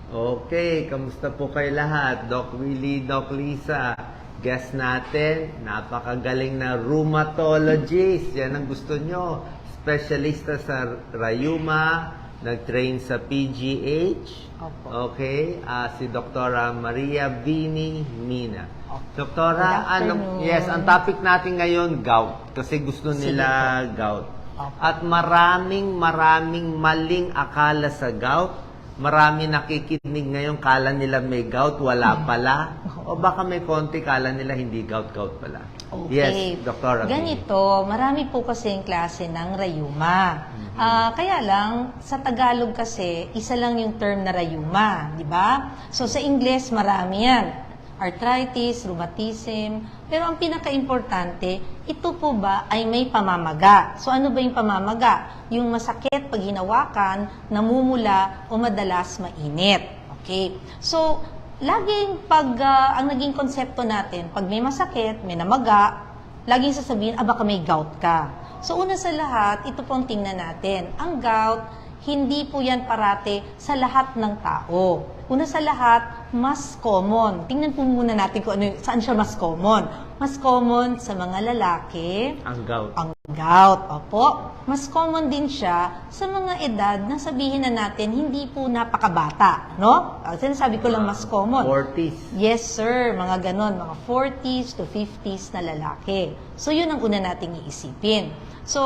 Okay, kamusta po kayo lahat? Doc Willie, Doc Lisa. Guest natin, napakagaling na rheumatologist. Yan ang gusto nyo. Specialista sa rayuma, nag-train sa PGH. Opo. Okay, si Doktora Maria Vini Mina. Opo. Doktora, Good afternoon. yes, ang topic natin ngayon, gout. Kasi gusto nila gout. Opo. At maraming maling akala sa gout. Marami nakikinig ngayon, kala nila may gout, wala pala. O baka may konti, kala nila hindi gout pala. Okay. Yes, Doktora. Ganito, marami po kasi yung klase ng rayuma. Kaya lang, sa Tagalog kasi, isa lang yung term na rayuma, di ba? So sa Ingles, marami yan. Arthritis, rheumatism. Pero ang pinaka-importante, ito po ba ay may pamamaga? So ano ba yung pamamaga? Yung masakit pag hinawakan, namumula o madalas mainit. Okay? So, laging ang naging konsepto natin, pag may masakit, may namaga, laging sasabihin, baka may gout ka. So, una sa lahat, ito pong tingnan natin. Ang gout, hindi po yan parate sa lahat ng tao. Una sa lahat, mas common. Tingnan po muna natin kung saan siya mas common. Mas common sa mga lalaki. Ang gout. Ang gout, opo. Mas common din siya sa mga edad na sabihin na natin hindi po napakabata, no? Sinasabi ko lang mas common. 40s. Yes, sir. Mga ganon. Mga 40s to 50s na lalaki. So, yun ang una nating iisipin. So,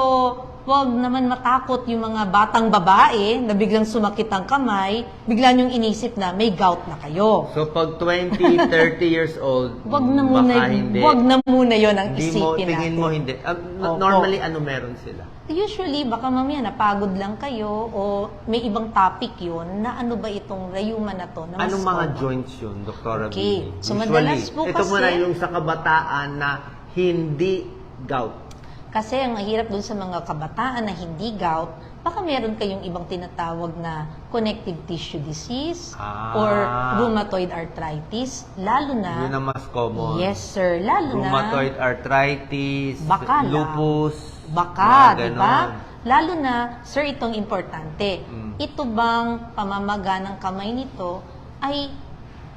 wag naman matakot yung mga batang babae na biglang sumakit ang kamay, bigla niyong inisip na may gout na kayo. So, pag 20, 30 years old, Wag na muna, baka hindi. wag na muna yon ang Hindi mo, isipin tingin natin. mo hindi. Opo. Normally, ano meron sila? Usually, baka mamaya napagod lang kayo o may ibang topic yun na ano ba itong rayuma na to. Na mas Anong mga common. joints yun, Doktora Okay. Vini? So, madalas po ito kasi- muna yung sa kabataan na hindi gout. Kasi ang mahirap dun sa mga kabataan na hindi gout, baka meron kayong ibang tinatawag na connective tissue disease or rheumatoid arthritis, lalo na... Yun ang mas common. Yes, sir. Lalo Rheumatoid arthritis, Baka lang. lupus, Baka, mga di ba? ganon. Lalo na, sir, itong importante. Mm. Ito bang pamamaga ng kamay nito ay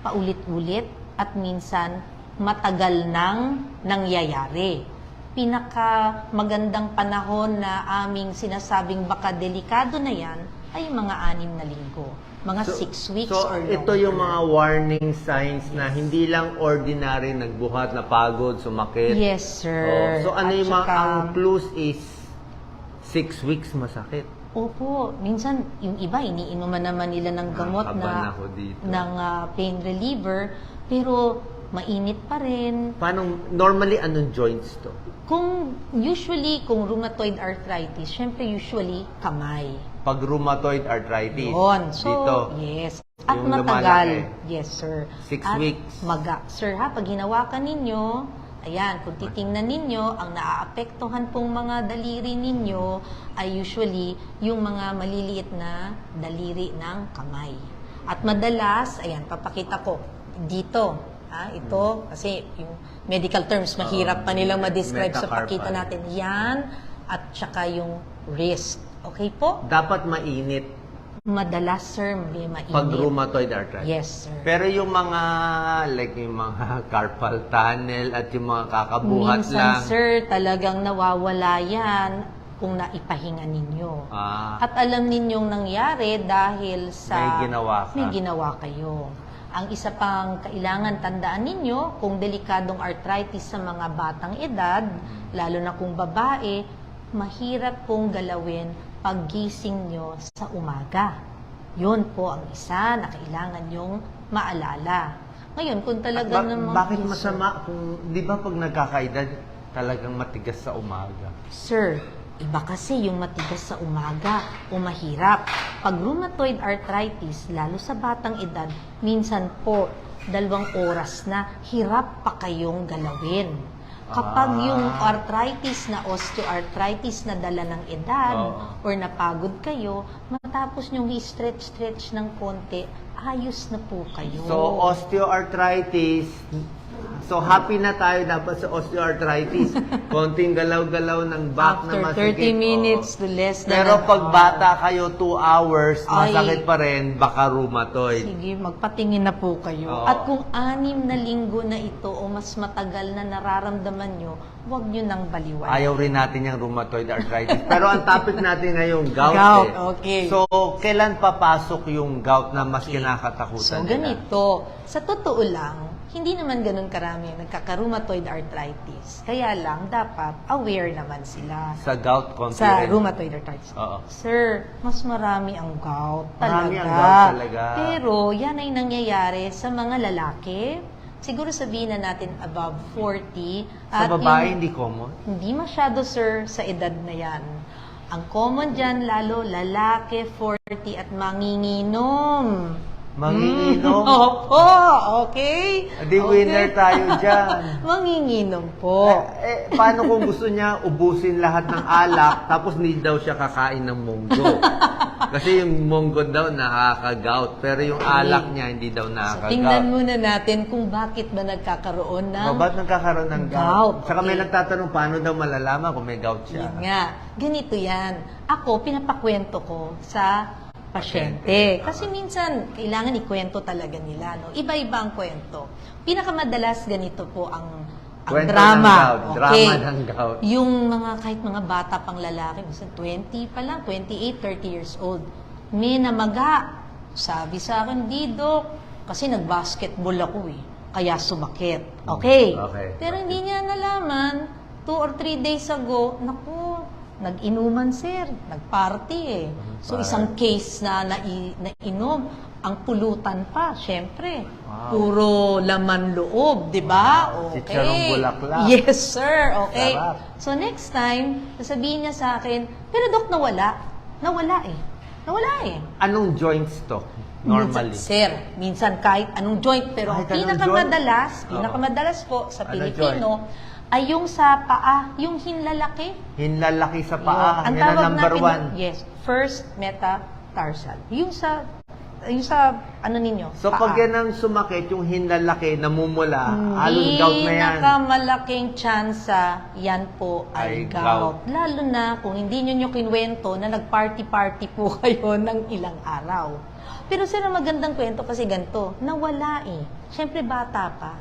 paulit-ulit at minsan matagal nang nangyayari. Pinaka magandang panahon na aming sinasabing baka delikado na yan ay mga 6 na linggo. Mga 6 weeks So, or longer. ito yung mga warning signs na hindi lang ordinary nagbuhat na pagod, sumakit. Yes, sir. So, ano At yung mga, saka- ang clues is 6 weeks masakit. Opo, minsan yung iba iniinuman naman nila ng gamot Nakakaban na ako dito. ng pain reliever, pero mainit pa rin. Paano, normally, anong joints to? Kung rheumatoid arthritis, syempre usually kamay. Pag rheumatoid arthritis, Yun. So, dito, yes. At yung matagal. lumalaki. Yes, sir. 6 At weeks. Maga. Sir, ha, pag hinawakan ninyo, ayan, kung titingnan ninyo, ang naaapektuhan pong mga daliri ninyo ay usually yung mga maliliit na daliri ng kamay. At madalas, ayan, papakita ko dito. Ito, kasi yung medical terms, mahirap pa nilang ma-describe sa metacarpal. pakita natin. Yan, at saka yung wrist. Okay po? Dapat mainit Madalas, sir, may mainit. pag rheumatoid arthritis. Yes, sir. Pero yung mga, like yung mga carpal tunnel at yung mga kakabuhat Minsan, lang. sir, talagang nawawala yan kung naipahinga ninyo. At alam ninyong nangyari dahil sa... May ginawa ka. May ginawa kayo. Ang isa pang kailangan tandaan ninyo, kung delikadong arthritis sa mga batang edad, lalo na kung babae, mahirap pong galawin paggising nyo sa umaga. Yun po ang isa na kailangan nyong maalala. Ngayon, kung talaga namang... Bakit masama kung, di ba pag nagkakaedad, talagang matigas sa umaga? Sir, iba kasi yung matigas sa umaga o mahirap. Pag rheumatoid arthritis, lalo sa batang edad, minsan po, 2 oras na, hirap pa kayong galawin. Kapag yung arthritis na osteoarthritis na dala ng edad or napagod kayo, matapos nyong i-stretch ng konti, ayos na po kayo. So, osteoarthritis, So, happy na tayo dapat sa osteoarthritis. Konting galaw-galaw ng back na After masikip. 30 minutes Oo. to less than Pero an pag hour. bata kayo, 2 hours, Ay. masakit pa rin, baka rheumatoid. Sige, magpatingin na po kayo. Oo. At kung 6 na linggo na ito o mas matagal na nararamdaman nyo, huwag nyo nang baliwan. Ayaw rin natin yung rheumatoid arthritis. Pero ang topic natin ngayon, gout. Gout, eh. okay. So, kailan papasok yung gout na mas kinakatakutan So, nila? ganito. Sa totoo lang, hindi naman ganun karami yung nagkaka-rheumatoid arthritis. Kaya lang, dapat aware naman sila Sa gout, konti sa rin. rheumatoid arthritis. Oo. Sir, mas marami ang gout talaga. Marami ang gout talaga. Pero yan ay nangyayari sa mga lalaki. Siguro sabihin na natin above 40. Sa At babae, yung- hindi common? Hindi masyado, sir, sa edad na yan. Ang common dyan, lalo, lalaki, 40 at manginginom. Manginginom? Opo, okay? Di winner tayo dyan. Manginginom po. Paano kung gusto niya ubusin lahat ng alak, tapos hindi daw siya kakain ng munggo? Kasi yung munggo daw nakaka-gout, pero yung alak niya hindi daw So, nakaka-gout. tingnan muna natin kung bakit ba nagkakaroon ng... Ba't nagkakaroon ng gout? Gout, Saka may okay. nagtatanong, paano daw malalaman kung may gout siya? Yun nga. Ganito yan. Ako, pinapakwento ko sa pasyente. Kasi minsan, kailangan ikwento talaga nila. No? Iba-iba ang kwento. Pinakamadalas ganito po ang Kwento drama. ng gout. Okay. Drama ng gout. Yung kahit mga bata pang lalaki, minsan 20 pa lang, 28, 30 years old. May namaga. Sabi sa akin, di Dok, kasi nag-basketball ako eh. Kaya sumakit. Okay. Okay. Pero hindi niya nalaman, 2 or 3 days ago, naku, nag-inuman sir, nag-party eh. So isang case na nainom, ang pulutan pa, syempre. Wow. Puro laman loob, di ba? Wow. Okay. Chicharong bulaklak. Yes, sir. Okay. Sarap. So next time, sasabihin niya sa akin, pero Dok, nawala. Nawala eh. Nawala eh. Anong joints to? Normally. Sir, minsan kahit anong joint, pero ang Kahit anong pinakamadalas po sa Ano Pilipino, ay yung sa paa, yung hinlalaki. Hinlalaki sa paa. Ang Yan ang tawag number natin, 1. yes, first metatarsal. Yung sa ano ninyo, So, paa. pag yan ang sumakit, yung hinlalaki, namumula, halos Hindi gout na yan. nakamalaking tsansa, yan po Ay ay gout. gout. Lalo na kung hindi nyo kinwento na nag-party-party po kayo ng ilang araw. Pero sir, ang magandang kwento kasi ganito, nawala eh. Siyempre bata pa.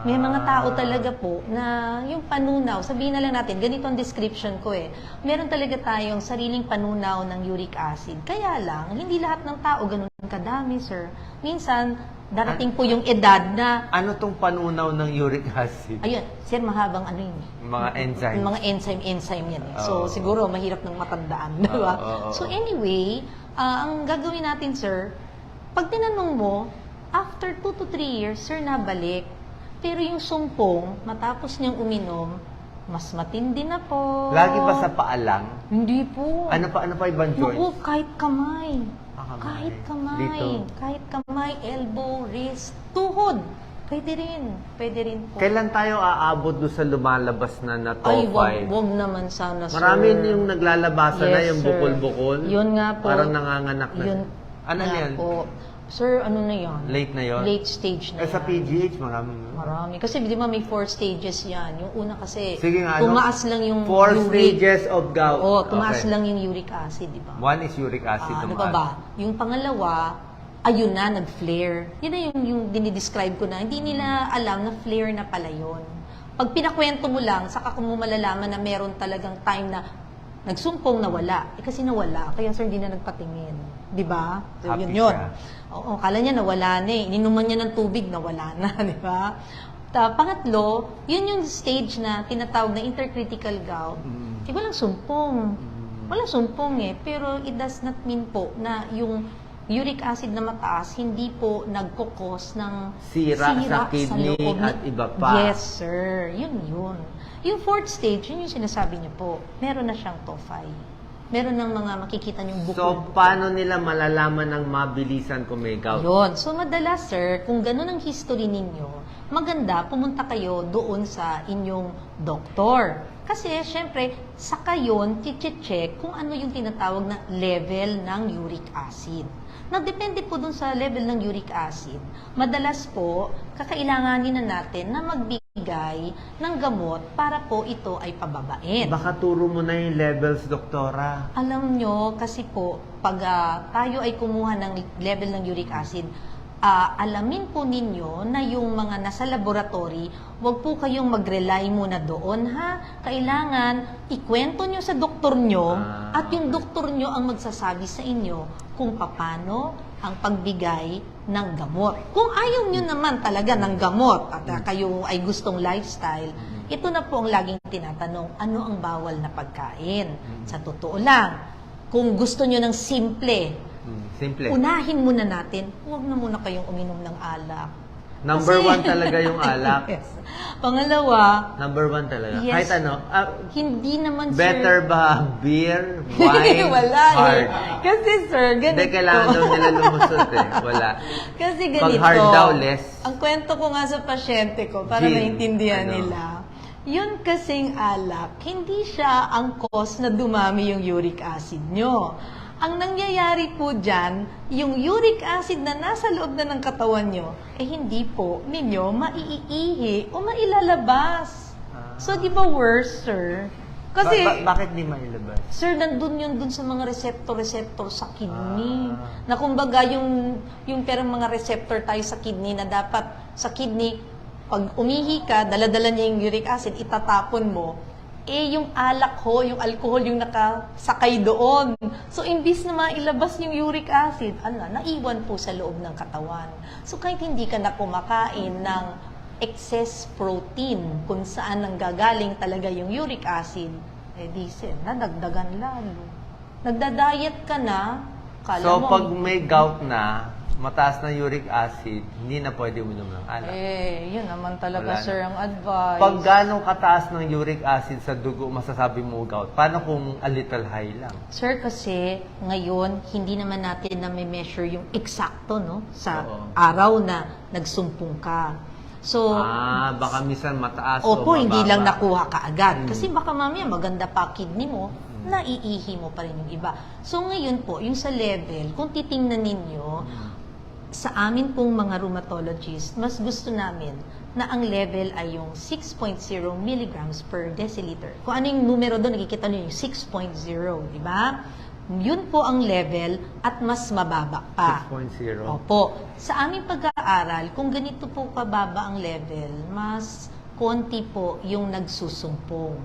May mga tao talaga po na yung panunaw, sabihin na lang natin, ganito ang description ko eh. Meron talaga tayong sariling panunaw ng uric acid. Kaya lang, hindi lahat ng tao ganun kadami, sir. Minsan, darating po yung edad na, Ano tong panunaw ng uric acid? ayun, sir, mahabang ano yun. Mga enzymes. Mga enzyme yan eh. So, Oo. siguro, mahirap ng matandaan, di ba? Oo. So, anyway, ang gagawin natin, sir, pag tinanong mo, after 2 to 3 years, sir, nabalik. Pero yung sumpong, matapos niyang uminom, mas matindi na po. Lagi ba sa paa lang? Hindi po. Ano pa ibang Naku, joints? kahit kamay. Kamay. Kahit kamay. Dito. Kahit kamay, elbow, wrist, tuhod. Pwede rin. Pwede rin po. Kailan tayo aabot doon sa lumalabas na Ay, top 5? wag naman sana, sir. Marami yung naglalabasan na, Yes, yung sir. bukol-bukol. Yun nga po. Parang nanganganak na. Yun Ano nga yan? po. Sir, ano na yan? Late na yon? Late stage na Sa yan. PGH, marami. Marami. Kasi di ba may 4 stages yan. Yung una kasi, Sige nga, tumaas lang yung 4 uric. stages of gout. Oo, tumaas Okay. lang yung uric acid, di ba? One is uric acid. Ano tumaas. pa ba? Yung pangalawa, ayun na, nag-flare. Yun na yung dinidescribe ko na. Hindi nila alam na flare na pala yun. Pag pinakwento mo lang, saka kung mo malalaman na meron talagang time na nagsumpong nawala. Kasi nawala. Kaya sir, hindi na nagpatingin. Di ba? So, Happy yun. siya. Oo, kala niya nawala na eh. Ininuman niya ng tubig, nawala na. Di ba? Pangatlo, yun yung stage na tinatawag na intercritical gout. Walang sumpong. Walang sumpong eh. Pero it does not mean po na yung uric acid na mataas, hindi po nagkukos ng Sira sa kidney loob at iba pa. Yes, sir. Yun. Yung 4th stage, yun yung sinasabi niyo po. Meron na siyang tophi. Meron ng mga makikita niyong bukol. So, paano nila malalaman ng mabilisan kung may gout? Yun. So, madalas, sir, kung ganun ang history ninyo, maganda, pumunta kayo doon sa inyong doktor. Kasi, syempre, saka yun, check kung ano yung tinatawag na level ng uric acid. Nagdepende po dun sa level ng uric acid. Madalas po, kakailanganin na natin na magbigay ng gamot para po ito ay pababain. Baka turo mo na yung levels, doktora. Alam nyo, kasi po, pag tayo ay kumuha ng level ng uric acid, alamin po ninyo na yung mga nasa laboratory, wag po kayong mag-rely muna doon, ha? Kailangan ikwento nyo sa doktor nyo at yung doktor nyo ang magsasabi sa inyo kung paano ang pagbigay ng gamot. Kung ayaw nyo naman talaga ng gamot at kayo ay gustong lifestyle, ito na po ang laging tinatanong, ano ang bawal na pagkain? Sa totoo lang, kung gusto nyo ng simple, Simple. unahin muna natin, huwag na muna kayong uminom ng alak. Number Kasi- 1 talaga yung alak. Yes. Pangalawa, Number 1 talaga. Yes. Kahit ano, hindi naman, better sir. ba beer, wine, Wala hard? Kasi, sir, ganito. Hindi, kailangan daw nila lumusot eh. Wala. Kasi Pag ganito. hard daw, less. Ang kwento ko nga sa pasyente ko, para Gin, maintindihan ano? nila, yun kasing alak, hindi siya ang cause na dumami yung uric acid nyo. Ang nangyayari po dyan, yung uric acid na nasa loob na ng katawan nyo, hindi po ninyo maiihi o mailalabas. So, di ba worse, sir? Kasi, Bakit di mailabas? sir, nandun yun dun sa mga receptor sa kidney. Na kumbaga, yung perang mga receptor tayo sa kidney na dapat sa kidney, pag umihi ka, daladala niya yung uric acid, itatapon mo, yung alak ho, yung alcohol yung nakasakay doon. So, imbis na mailabas yung uric acid, naiwan po sa loob ng katawan. So, kahit hindi ka na kumakain ng excess protein, kung saan nanggagaling talaga yung uric acid, nadagdagan lalo. Nagda-diet ka na, kala So, mo, pag may gout na, mataas na uric acid, hindi na pwede uminom ng alak. yun naman talaga, Wala sir, ang advice. Pag gano'ng kataas ng uric acid sa dugo, masasabi mo gout. Paano kung a little high lang? Sir, kasi ngayon, hindi naman natin na may measure yung eksakto, no? Sa Oo. araw na nagsumpong ka. So, Baka minsan mataas opo, o mababa. hindi lang nakuha ka agad. Kasi baka mamaya maganda pa kidney mo, naiihi mo pa rin yung iba. So, ngayon po, yung sa level, kung titingnan ninyo, sa amin pong mga rheumatologist, mas gusto namin na ang level ay yung 6.0 milligrams per deciliter. Kung ano yung numero doon, nakikita nyo yung 6.0, di ba? Yun po ang level at mas mababa pa. 6.0. Opo. Sa aming pag-aaral, kung ganito po kababa ang level, mas konti po yung nagsusumpong.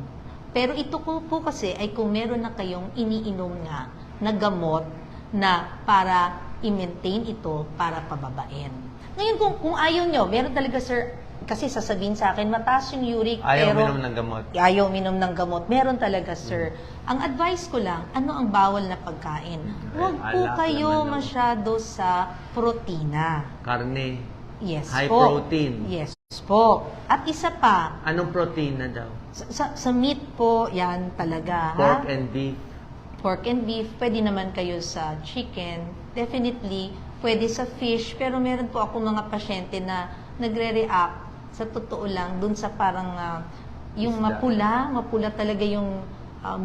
Pero ito po kasi ay kung meron na kayong iniinom nga na gamot na para i-maintain ito para pababain. Ngayon, kung ayaw nyo, meron talaga, sir, kasi sasabihin sa akin, mataas yung uric, Ayaw pero minom ng gamot. ayaw minom ng gamot. Meron talaga, sir. Ang advice ko lang, ano ang bawal na pagkain? Huwag po Alak kayo naman, no? masyado sa protina. Karne. Yes High po. protein. Yes po. At isa pa, Anong protein na daw? sa meat po, yan talaga. Pork ha? and beef. Pork and beef, pwede naman kayo sa chicken. Definitely, pwede sa fish. Pero meron po ako mga pasyente na nagre-react sa totoo lang dun sa parang yung Isda. mapula talaga yung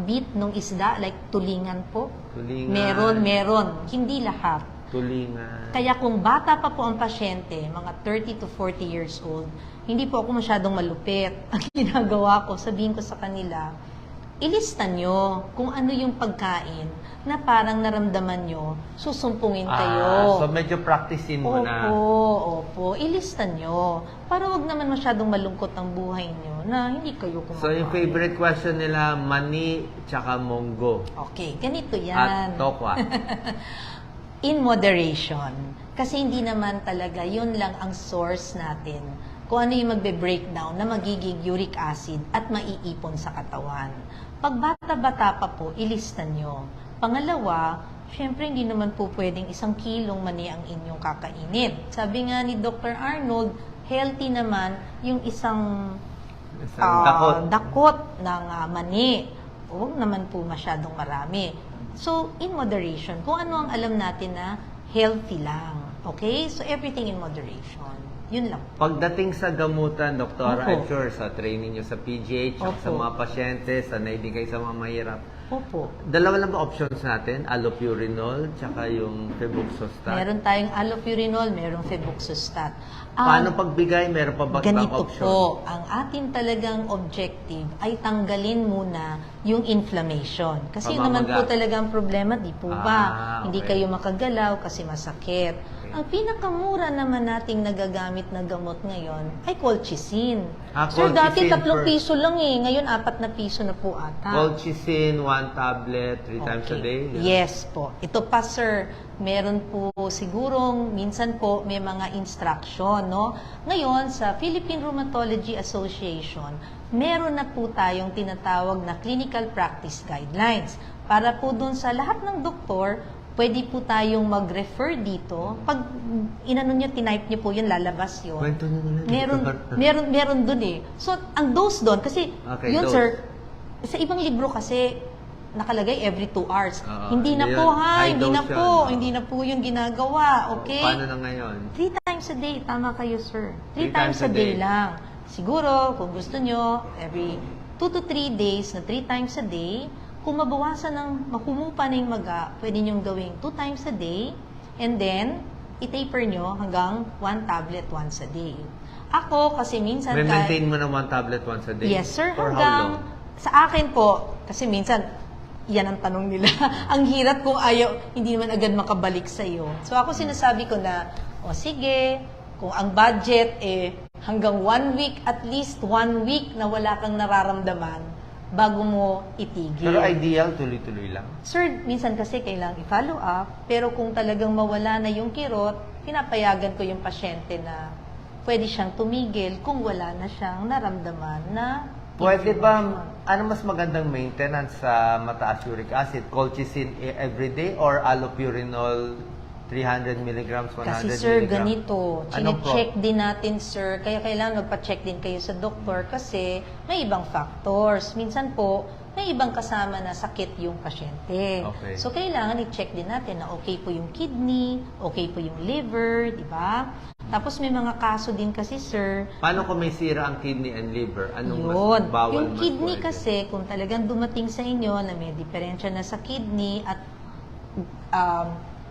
meat ng isda, like tulingan po. Tulingan. Meron. Hindi lahat. Tulingan. Kaya kung bata pa po ang pasyente, mga 30 to 40 years old, hindi po ako masyadong malupit. Ang ginagawa ko, sabihin ko sa kanila, ilista nyo kung ano yung pagkain na parang naramdaman nyo, susumpungin kayo. So medyo practicein mo na. Opo. Ilista nyo. Para wag naman masyadong malungkot ang buhay nyo na hindi kayo kumakain. So yung favorite question nila, mani tsaka monggo. Okay, ganito At yan. tokwa. In moderation. Kasi hindi naman talaga, yun lang ang source natin. Kung ano yung magbe-breakdown na magiging uric acid at maiipon sa katawan. Pag bata-bata pa po, ilista nyo. Pangalawa, syempre hindi naman po pwedeng 1 kilong mani ang inyong kakainin. Sabi nga ni Dr. Arnold, healthy naman yung isang dakot ng mani. Huwag naman po masyadong marami. So, in moderation, kung ano ang alam natin na healthy lang. Okay? So, everything in moderation. Yun lang. Pagdating sa gamutan, Doktora, Opo. I'm sure sa training nyo sa PGH, at sa Opo. mga pasyente, sa naibigay sa mga mahirap, Opo. Dalawa lang ba options natin? Allopurinol, tsaka yung febuxostat. Meron tayong allopurinol, merong febuxostat. Paano pagbigay? Meron pa ba ibang Ganito option? po, ang ating talagang objective ay tanggalin muna yung inflammation. Kasi yun naman po Pamamaga. talaga ang problema, di po ba? Hindi okay. kayo makagalaw kasi masakit. Ang pinakamura naman nating nagagamit na gamot ngayon ay colchicine. Sir, dati Colchicine 3 piso lang eh. Ngayon 4 na piso na po ata. Colchicine, 1 tablet, 3 times a day? Yes po. Ito pa, sir, meron po sigurong, minsan po, may mga instruction, no? Ngayon, sa Philippine Rheumatology Association, meron na po tayong tinatawag na clinical practice guidelines. Para po dun sa lahat ng doktor, pwede po tayong mag-refer dito. Pag inano nyo, tinype nyo po yun, lalabas yun. Kwento nyo nila. Meron dun eh. So, ang dose dun, kasi Okay, yun dose. sir, sa ibang libro kasi, nakalagay every 2 hours. Hindi na hindi po yun. ha, High hindi na dose po. yan, Hindi na po yung ginagawa, okay? Paano na ngayon? 3 times a day, tama kayo sir. 3 Three times a times a day day. lang. Siguro, kung gusto nyo, every 2 to 3 days na 3 times a day, kung mabawasan ng, mahumupa na yung maga, pwede nyong gawing 2 times a day, and then, i-taper nyo hanggang 1 tablet once a day. Ako, kasi minsan... Maintain mo na 1 tablet once a day? Yes, sir. For how Hanggang, long? sa akin po, kasi minsan, yan ang tanong nila. Ang hirap kung ayaw, hindi naman agad makabalik sa iyo. So ako sinasabi ko na, o sige, kung ang budget hanggang 1 week, at least 1 week na wala kang nararamdaman bago mo itigil. Pero ideal, tuloy-tuloy lang. Sir, minsan kasi kailangang i-follow up, pero kung talagang mawala na yung kirot, pinapayagan ko yung pasyente na pwede siyang tumigil kung wala na siyang naramdaman na Pwede ba, inflammation. ano mas magandang maintenance sa mataas uric acid? Colchicine everyday or allopurinol 300 milligrams, 100 Kasi sir, milligrams? ganito, Anong chine-check din natin sir, kaya kailangan magpa-check din kayo sa doktor kasi may ibang factors. Minsan po, may ibang kasama na sakit yung pasyente. Okay. So, kailangan i-check din natin na okay po yung kidney, okay po yung liver, di ba? Tapos may mga kaso din kasi sir, Paano kung may sira ang kidney and liver? Anong yun. mas bawal Yung mas kidney pwede? kasi, kung talagang dumating sa inyo na may diferensya na sa kidney at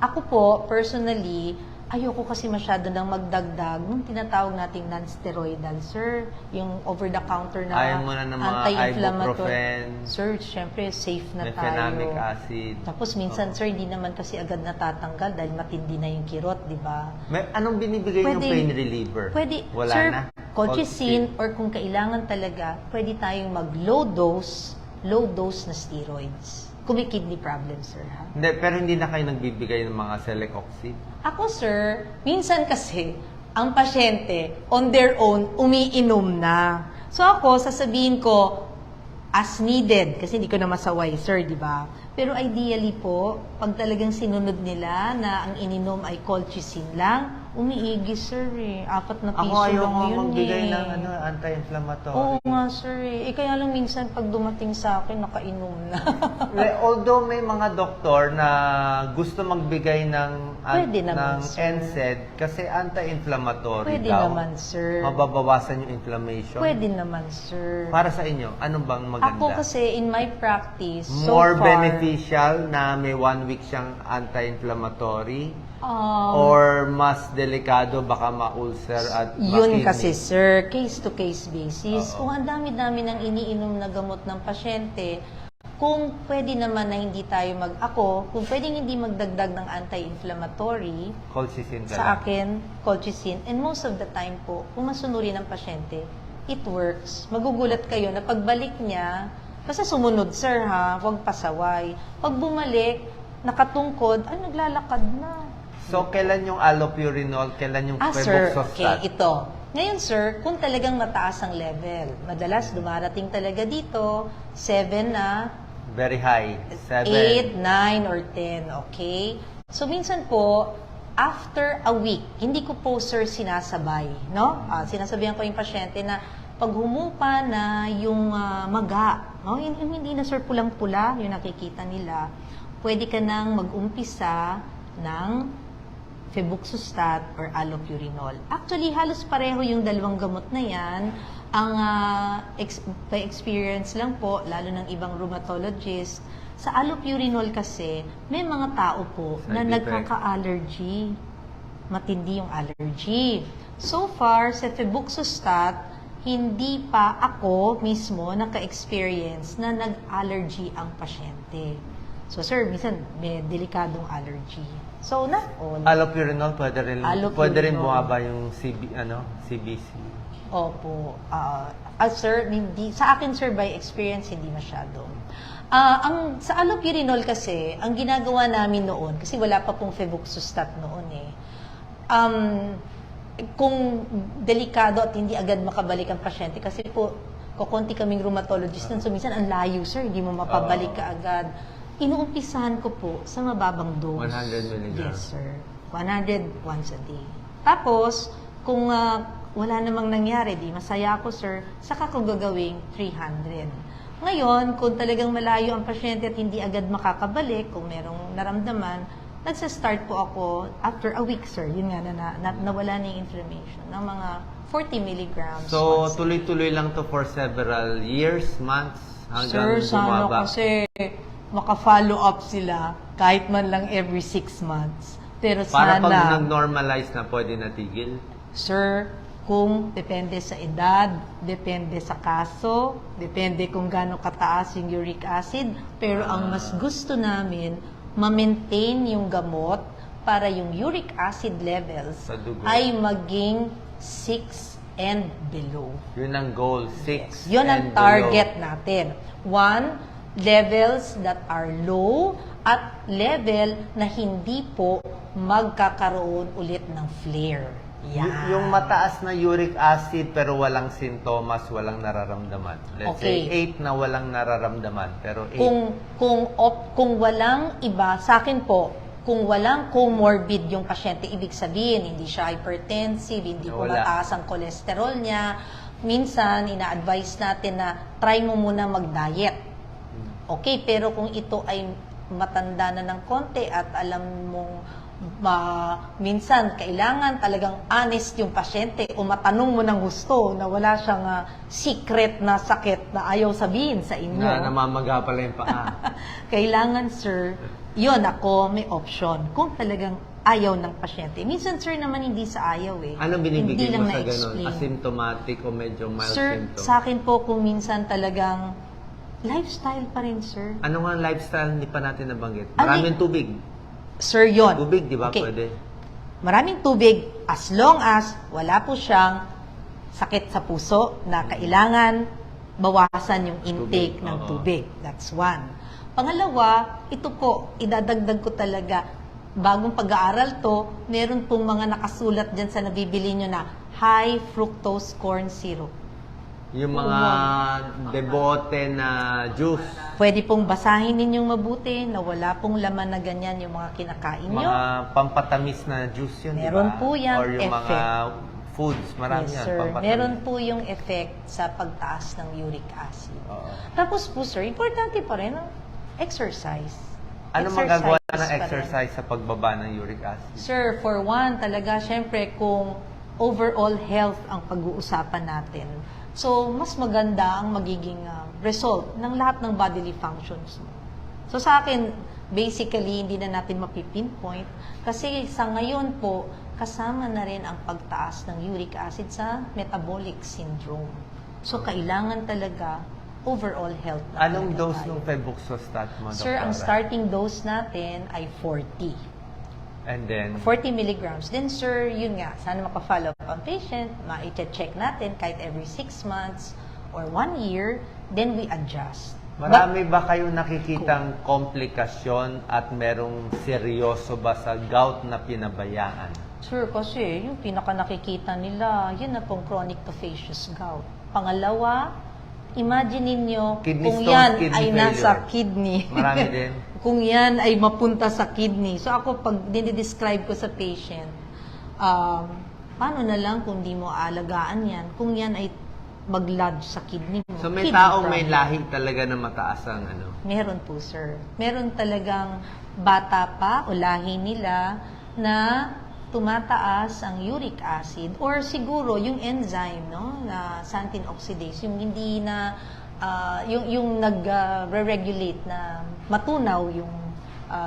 ako po, personally, ayoko kasi masyado nang magdagdag nung tinatawag nating non-steroidal, sir. Yung over-the-counter na Ayaw mo na ng mga anti-inflammatory. ibuprofen, Sir, syempre, safe na mefenamic tayo. acid. Tapos minsan, sir, hindi naman kasi agad natatanggal dahil matindi na yung kirot, di ba? Anong binibigay yung Pwede- pain reliever? Pwede, Wala sir, na? colchicine, or kung kailangan talaga, pwede tayong low dose na steroids. Kung may kidney problem, sir, ha? Hindi, pero hindi na kayo nagbibigay ng mga Celecoxib. Ako, sir, minsan kasi, ang pasyente, on their own, umiinom na. So ako, sasabihin ko, as needed, kasi hindi ko na masaway, sir, di ba? Pero ideally po, pag talagang sinunod nila na ang ininom ay colchicine lang, umiigi, sir, eh. 4 na Ako piso lang ayoko yun, magbigay eh. ng anti-inflammatory. Oo nga, sir, eh. Kaya lang minsan pag dumating sa akin, nakainom na. Although may mga doktor na gusto magbigay ng Pwede naman, ng sir. NSAID kasi anti-inflammatory Pwede daw. naman, sir. Mababawasan yung inflammation. Pwede naman, sir. Para sa inyo, ano bang maganda? Ako kasi, in my practice, so More far, beneficial na may 1 week siyang anti-inflammatory um, or mas delikado baka ma-ulcer at yun ma-kidney? kasi, sir, case-to-case basis. Oo. Kung ang dami-dami ng iniinom na gamot ng pasyente, kung pwede naman na hindi tayo kung pwedeng hindi magdagdag ng anti-inflammatory, Colchicine ka sa lang. akin, colchicine, and most of the time po, kung masunurin ng pasyente, it works. Magugulat kayo na pagbalik niya, basta sumunod, sir, ha, huwag pasaway. Pag bumalik, nakatungkod, ay, naglalakad na. So, kailan yung allopurinol? Kailan yung Sir, febuxostat? okay, ito. Ngayon, sir, kung talagang mataas ang level, madalas dumarating talaga dito, 7 na, Very high. 8, 7. 9, or 10, okay? So, minsan po, after a week, hindi ko po, sir, sinasabay, no? Sinasabihan ko yung pasyente na pag humupa na yung maga, no? Yung hindi na, sir, pulang-pula, yung nakikita nila, pwede ka nang mag-umpisa ng febuxostat or allopurinol. Actually, halos pareho yung dalawang gamot na yan. Ang by experience lang po, lalo ng ibang rheumatologist, Sa allopurinol kasi, may mga tao po na Side effect. nagkaka-allergy. Matindi yung allergy. So far, sa febuxostat, hindi pa ako mismo naka-experience na nag-allergy ang pasyente. So sir, minsan may delikadong allergy. So not all. Allopurinol, pwede rin Allopurinol. bumaba yung CBC. Opo. Sir, hindi, sa akin sir, by experience, hindi masyado. Sa allopurinol kasi, ang ginagawa namin noon, kasi wala pa pong febuxostat noon eh, kung delikado at hindi agad makabalik ang pasyente, kasi po, kukunti kaming rheumatologist nun, so minsan ang layo sir, hindi mo mapabalik ka agad. Inuumpisahan ko po sa mababang dose. 100 mg. Yes, sir. 100 once a day. Tapos, kung wala namang nangyari, di masaya ako, sir, saka ko gagawing 300. Ngayon, kung talagang malayo ang pasyente at hindi agad makakabalik, kung merong naramdaman, nagsa-start po ako after a week, sir. Yun nga, nawala na yung inflammation ng mga 40 milligrams. So, once a day. tuloy-tuloy lang to for several years, months, hanggang Sir, sana bumaba. kasi maka-follow up sila kahit man lang every 6 months. Pero Para pag sana, nag-normalize na, pwede natigil. sir, kung depende sa edad, depende sa kaso, depende kung gaano kataas yung uric acid, pero ang mas gusto namin, ma-maintain yung gamot para yung uric acid levels Sa dugo. ay maging 6 and below. Yun ang goal, 6 Yun ang and target below. natin. One, levels that are low at level na hindi po magkakaroon ulit ng flare. Yan. Yung mataas na uric acid pero walang sintomas, walang nararamdaman. Let's Okay. say 8 na walang nararamdaman, pero 8. Kung walang iba, sa akin po, kung walang comorbid yung pasyente, ibig sabihin, hindi siya hypertensive, hindi po Wala. mataas ang cholesterol niya, minsan, ina-advise natin na try mo muna mag-diet. Okay, pero kung ito ay matanda na ng konti at alam mong minsan kailangan talagang honest yung pasyente o matanong mo ng gusto na wala siyang secret na sakit na ayaw sabihin sa inyo. Na namamaga pala yung paa. Kailangan, sir, yun ako, may option. Kung talagang ayaw ng pasyente. Minsan, sir, naman hindi sa ayaw eh. Ano Hindi binibigay lang mo sa ganun? na-explain. Asymptomatic o medyo mild Sir, symptom? sa akin po kung minsan talagang lifestyle pa rin, sir. Ano nga ang lifestyle hindi pa natin nabanggit? Ano Maraming tubig. Sir, yon. Tubig, di ba? Okay. Pwede. Maraming tubig as long as wala po siyang sakit sa puso na kailangan bawasan yung intake Tubig, ng oo. tubig. That's one. Pangalawa, ito po, idadagdag ko talaga, bagong pag-aaral to, meron pong mga nakasulat dyan sa nabibili nyo na high fructose corn syrup. Yung mga debote na juice, Pwede pong basahin ninyong mabuti na wala pong laman na ganyan yung mga kinakain nyo. mga pampatamis na juice yun, di ba? Meron po yang Or yung mga foods, marami Yes, yan, sir. pampatamis. Meron po yung effect sa pagtaas ng uric acid. Oo. Tapos po, sir, importante pa rin ang exercise. Ano Exercise magagawa pa ng rin. exercise sa pagbaba ng uric acid? Sir, for one, talaga, syempre, kung overall health ang pag-uusapan natin, so, mas maganda ang magiging result ng lahat ng bodily functions mo. So, sa akin, basically, hindi na natin mapipinpoint kasi sa ngayon po, kasama na rin ang pagtaas ng uric acid sa metabolic syndrome. So, kailangan talaga overall health. na Anong talaga dose tayo. ng febuxostat mo, Sir, ang Doktora? starting dose natin ay 40. And then, 40 milligrams. Then, sir, yun nga, sana maka-follow up ang patient, ma-check natin kahit every 6 months or 1 year, then we adjust. marami ba kayong nakikitang komplikasyon at merong seryoso ba sa gout na pinabayaan? Sir, kasi yung pinaka nakikita nila, yun na pong chronic tophaceous gout. Pangalawa, imagine ninyo Kidney kung stones, yan kidney ay nasa failure. kidney. Marami din. Kung yan ay mapunta sa kidney. So ako, pag dinidescribe ko sa patient, paano na lang kung di mo aalagaan yan, kung yan ay mag-lodge sa kidney mo. So may Kidney taong may problem. lahi talaga na mataas ang ano. Meron po, sir. Meron talagang bata pa o lahi nila na tumataas ang uric acid or siguro yung enzyme, no, na xanthine oxidase, yung hindi na yung nag-re-regulate na matunaw yung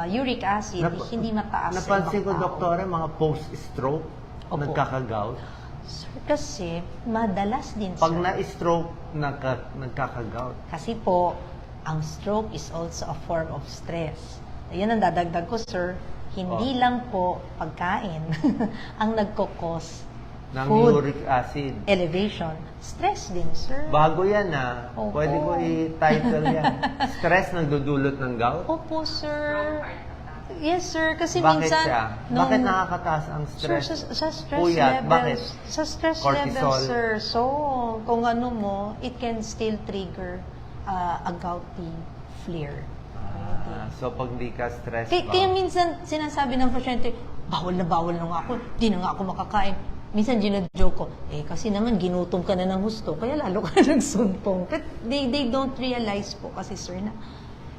uric acid, hindi mataas. sa Napansin ko, ibang tao. Doktora, mga post-stroke, Opo. nagkakagout. Sir, kasi madalas din, Pag sir. na-stroke, nagkakagout. Kasi po, ang stroke is also a form of stress. Ayan ang dadagdag ko, sir. Hindi lang po pagkain ang nagkokos Ng food uric acid. elevation. Stress din, sir. Bago yan Opo. Pwede ko i-title yan. Stress nagdudulot ng gout? Opo, sir. Yes, sir. Kasi Bakit minsan... siya? nung- Bakit nakakataas ang Sir, stress? sa stress Puyat, level, bakit? sa stress Cortisol. level, sir. So, kung ano mo, it can still trigger a gouty flare. So, pag di ka stress Kaya minsan sinasabi ng pasyente, bawal na nga ako, di na nga ako makakain. Minsan ginajoke ko, kasi naman ginutom ka na ng husto, kaya lalo ka nagsumpong. They don't realize po kasi, sir, na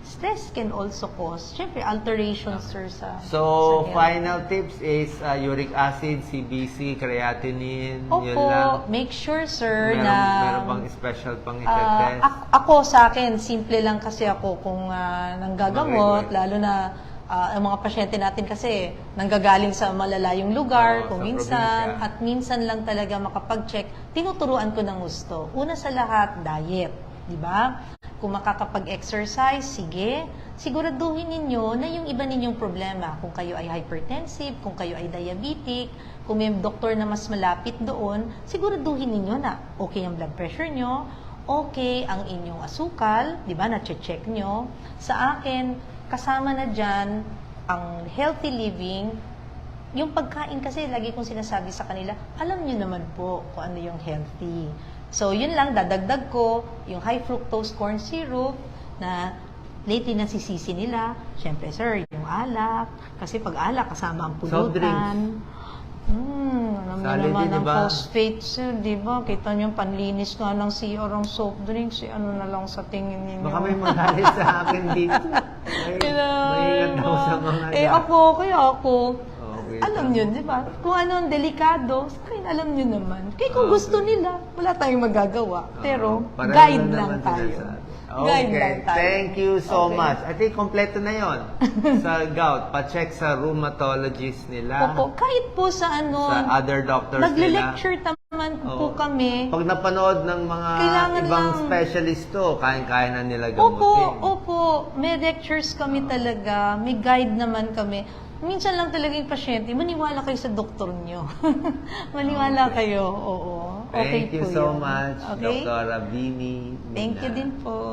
stress can also cause, syempre, alterations, sir, sa So, sa health. final tips is uric acid, CBC, creatinine, yun lang. Opo, make sure, sir, na... Meron bang special pang itetest? Ako sa akin, simple lang kasi ako kung nanggagamot, Okay. lalo na ang mga pasyente natin kasi nanggagaling sa malalayong lugar, Oo, kung sa minsan, probinsya. at minsan lang talaga makapag-check, tinuturuan ko ng gusto. Una sa lahat, diet. Di ba? Kung makakapag-exercise, sige, siguraduhin ninyo na yung iba ninyong problema. Kung kayo ay hypertensive, kung kayo ay diabetic, kung may doktor na mas malapit doon, siguraduhin ninyo na okay ang blood pressure nyo, okay ang inyong asukal, di ba, na-check nyo. Sa akin, kasama na dyan ang healthy living. Yung pagkain kasi, lagi kong sinasabi sa kanila, alam nyo naman po kung ano yung healthy. So, yun lang, dadagdag ko, yung high fructose corn syrup na lately nasisisi nila. Siyempre, sir, yung alak. Kasi pag alak, kasama ang Soft drinks. pulutan. Alam niyo Solid naman din, ang diba? phosphate, sir, di ba? Kita niyo, panlinis nga ng CR ang soft drinks. Ano na lang sa tingin ninyo? Baka may magalit sa akin dito. Maingat ako sa mga Kaya ako, Okay, alam tama. nyo, di ba? Kung ano ang delikado, sakin, alam nyo naman. Kaya kung Okay. gusto nila, wala tayong magagawa. Pero, Pareho guide na lang naman tayo. sinasabi. Guide Okay, lang tayo. thank you so Okay. much. I think kompleto na yon sa gout. Pa-check sa rheumatologist nila. Opo, kahit po sa ano, Sa other doctors nagle-lecture naman po Oo. kami. Pag napanood ng mga Kailangan ibang lang. specialist to, kaya na nila Opo, gamutin. opo. May lectures kami talaga. May guide naman kami. Minsan lang talaga yung pasyente, maniwala kayo sa doktor nyo. Maniwala kayo, oo. Okay Thank you po so yun. much, Okay? Dr. Bini. Thank you Mina. din po.